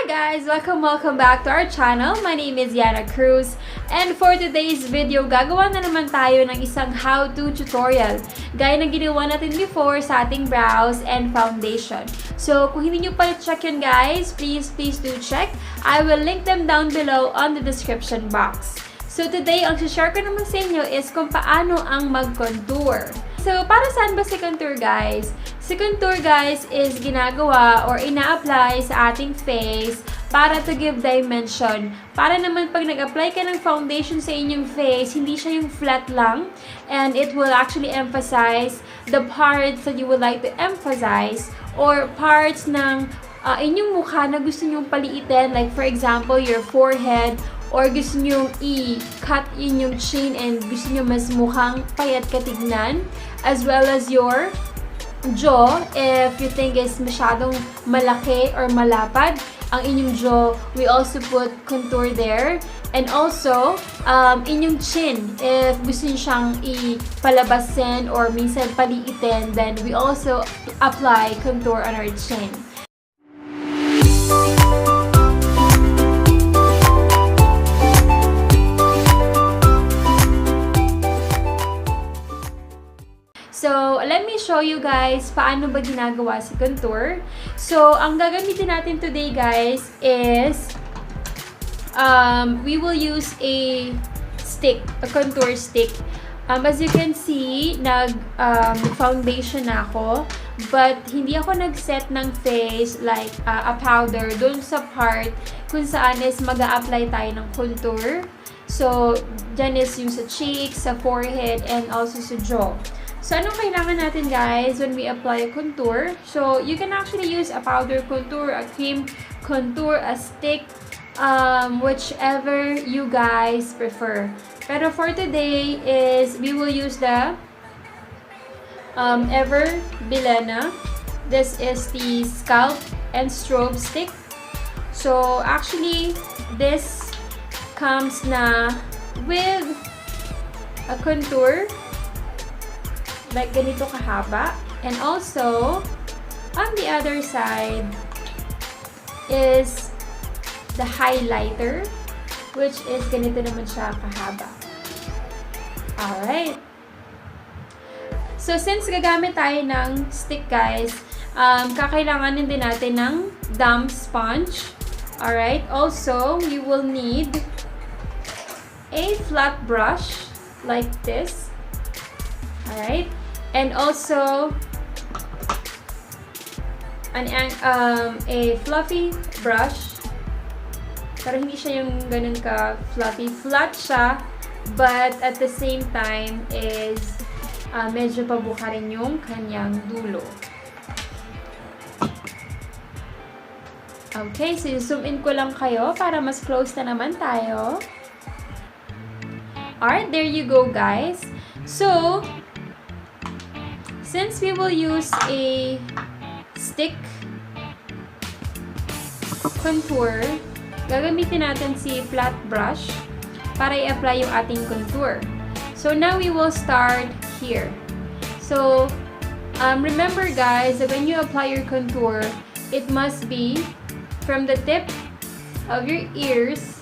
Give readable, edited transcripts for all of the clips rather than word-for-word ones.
guys! Welcome back to our channel. My name is Yanna Cruz. And for today's video, gagawa na naman tayo ng isang how-to tutorial. Gaya na ginawa natin before sa ating brows and foundation. So, kung hindi nyo pa check yun guys, please do check. I will link them down below on the description box. So today, ang share ko naman sa inyo is kung paano ang mag-contour. So, para saan ba si contour guys? Si contour guys is ginagawa or ina-apply sa ating face para to give dimension. Para naman pag nag-apply ka ng foundation sa inyong face, hindi siya yung flat lang. And it will actually emphasize the parts that you would like to emphasize or parts ng inyong mukha na gusto nyong paliitin. Like for example, your forehead, or gusto nyo i-cut yung chin and gusto nyo mas mukhang payat katignan, as well as your jaw, if you think is masyadong malaki or malapad ang inyong jaw, we also put contour there. And also, inyong chin, if gusto nyo siyang ipalabasin or minsan paliitin, then we also apply contour on our chin. So, let me show you guys paano ba ginagawa si contour. So, ang gagamitin natin today guys is we will use a stick, a contour stick. As you can see, nag-foundation na ako, but hindi ako nag-set ng face like a powder dun sa part kung saan is mag-a-apply tayo ng contour. So, dyan is yung sa cheeks, sa forehead, and also sa jaw. So, anong kailangan natin guys when we apply a contour? So, you can actually use a powder contour, a cream contour, a stick, whichever you guys prefer. Pero for today is, we will use the Ever Bilena. This is the Sculp and Strobe stick. So, actually, this comes na with a contour like ganito kahaba, and also on the other side is the highlighter, which is ganito naman siya kahaba. Alright, so since gagamit tayo ng stick guys, kakailanganin din natin ng damp sponge. Alright, also we will need a flat brush like this. Alright, and also a fluffy brush, pero hindi siya yung ganun ka fluffy, flat siya, but at the same time is medyo pabuka rin yung kanyang dulo. Okay, so zoom in ko lang kayo para mas close na naman tayo. Alright, there you go guys. So, since we will use a stick contour, gagamitin natin si flat brush para i-apply yung ating contour. So now we will start here. So remember guys that when you apply your contour, it must be from the tip of your ears,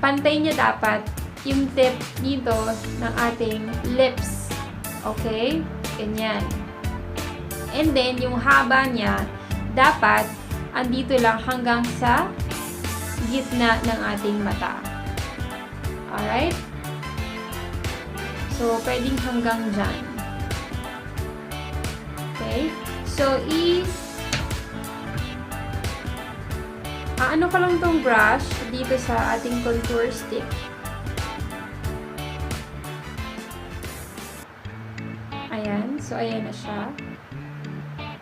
pantay niya dapat yung tip dito ng ating lips. Okay? Ganyan. And then, yung haba niya, dapat andito lang hanggang sa gitna ng ating mata. Alright? So, pwedeng hanggang dyan. Okay? So, ano ko lang tong brush dito sa ating contour stick. Ayan. So, ayan na siya.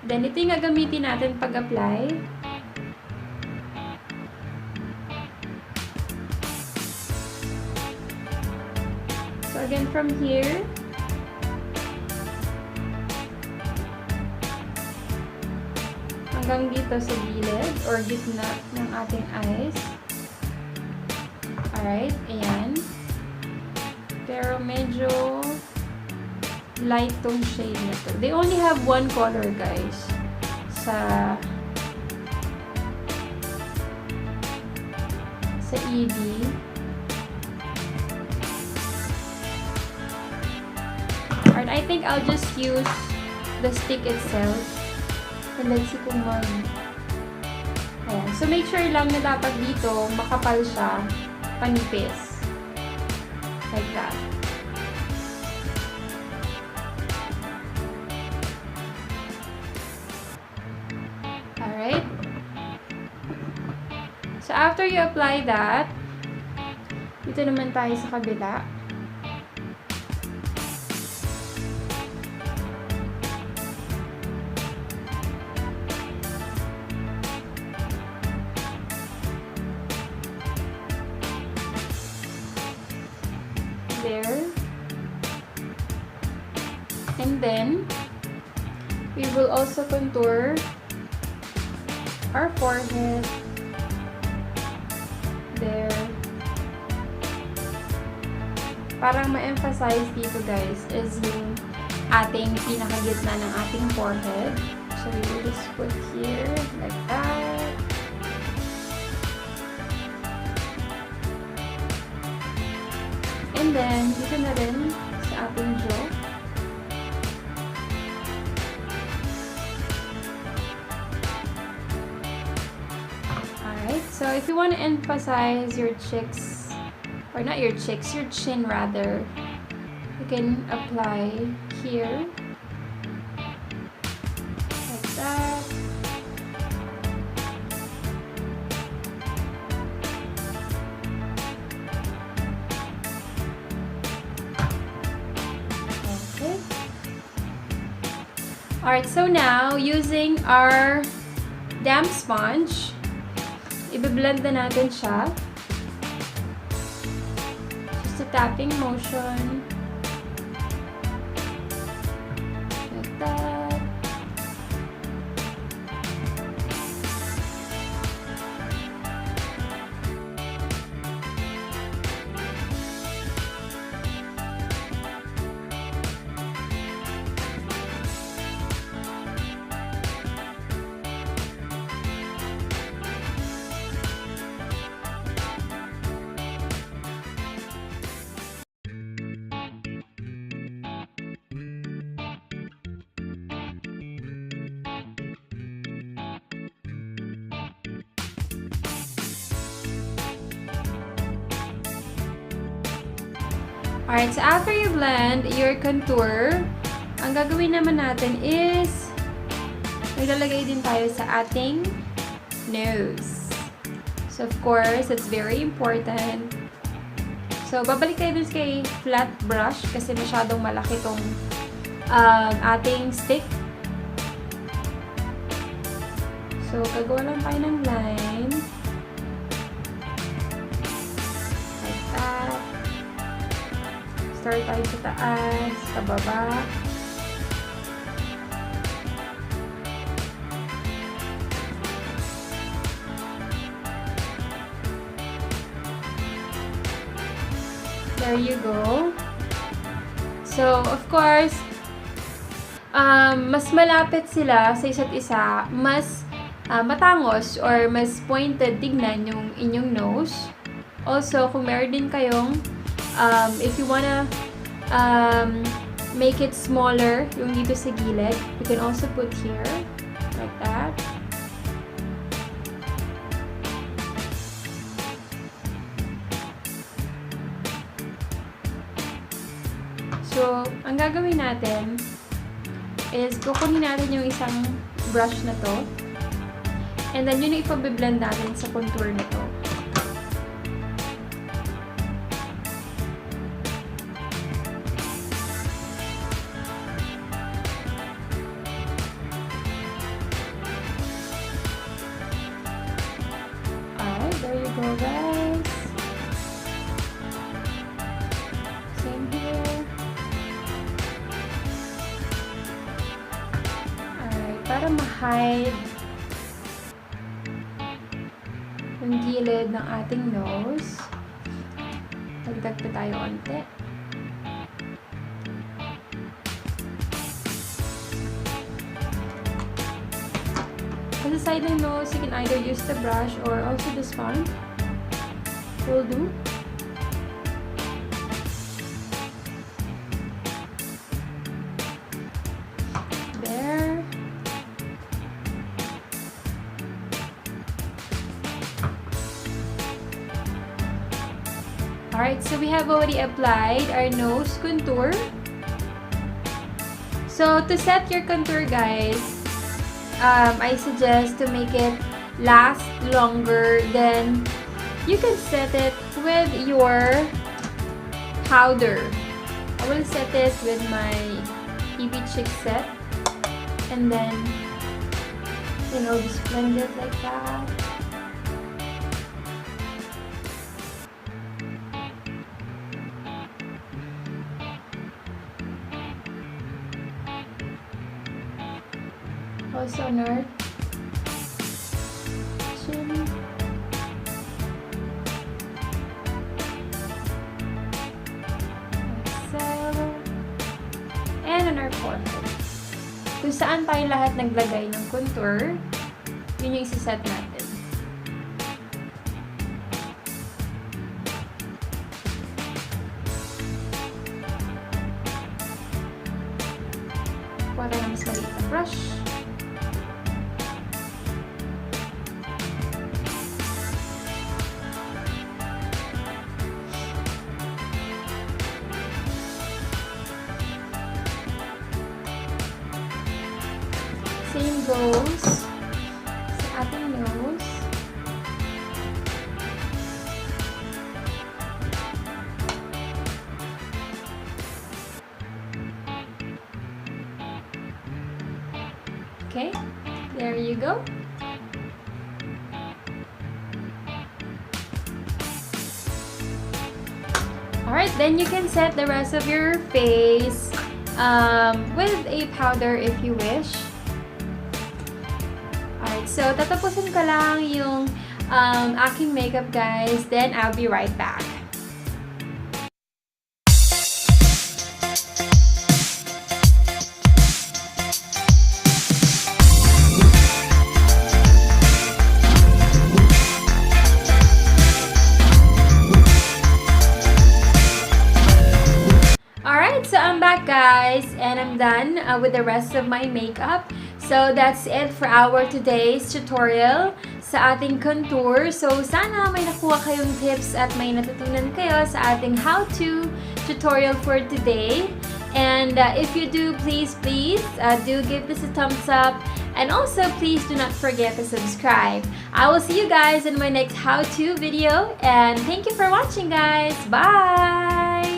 Then, ito yung gagamitin natin pag-apply. So, again, from here, hanggang dito sa gilid or gitna ng ating eyes. Alright. Ayan. Pero, medyo light tong shade nito. They only have one color guys sa sa ED. Alright, I think I'll just use the stick itself. And let's see kung ayan. So, make sure lang na dapat dito, makapal siya, panipis. Like that. Alright. So, after you apply that, dito naman tayo sa kabila. There. And then, we will also contour our forehead. There. Parang ma-emphasize dito guys is yung ating pinakagitna ng ating forehead. So, we will just put here like that. And then, dito na rin sa ating jaw. Alright, so if you want to emphasize your cheeks, or not your cheeks, your chin rather, you can apply here. Like that. Alright, so now, using our damp sponge, i-blend na natin siya. Just a tapping motion. Like that. Alright, so after you blend your contour, ang gagawin naman natin is maglalagay din tayo sa ating nose. So, of course, it's very important. So, babalik tayo dun kay flat brush kasi masyadong malaki tong ating stick. So, gagawa lang tayo ng line. Like that. Start tayo sa taas, sa baba. There you go. So, of course, mas malapit sila sa isa't isa, mas matangos or mas pointed tignan yung inyong nose. Also, kung meron din kayong if you wanna make it smaller, yung dito sa gilid, you can also put here, like that. So, ang gagawin natin is kukunin natin yung isang brush na to, and then yun yung ipabiblend natin sa contour na to. There you go, guys. Same here. Alright, para ma-hide yung gilid ng ating nose, dagdag pa tayo onte. On the side ng nose, you can either use the brush or also the sponge. will do. There. Alright, so we have already applied our nose contour. So, to set your contour, guys, I suggest to make it last longer. Then, you can set it with your powder. I will set it with my Imagic set. And then, you know, just blend it like that. Also on our chin. And on our forehead. Kung saan tayo lahat naglagay ng contour, yun yung isa-set natin. Para na mas maliit na brush. Same goes sa ating nose. Okay, there you go. Alright, then you can set the rest of your face with a powder if you wish. Alright, so tatapusin ko lang yung aking makeup, guys. Then, I'll be right back. Alright, so I'm back, guys. And I'm done with the rest of my makeup. So, that's it for our today's tutorial sa ating contour. So, sana may nakuha kayong tips at may natutunan kayo sa ating how-to tutorial for today. And if you do, please do give this a thumbs up. And also, please do not forget to subscribe. I will see you guys in my next how-to video. And thank you for watching, guys. Bye!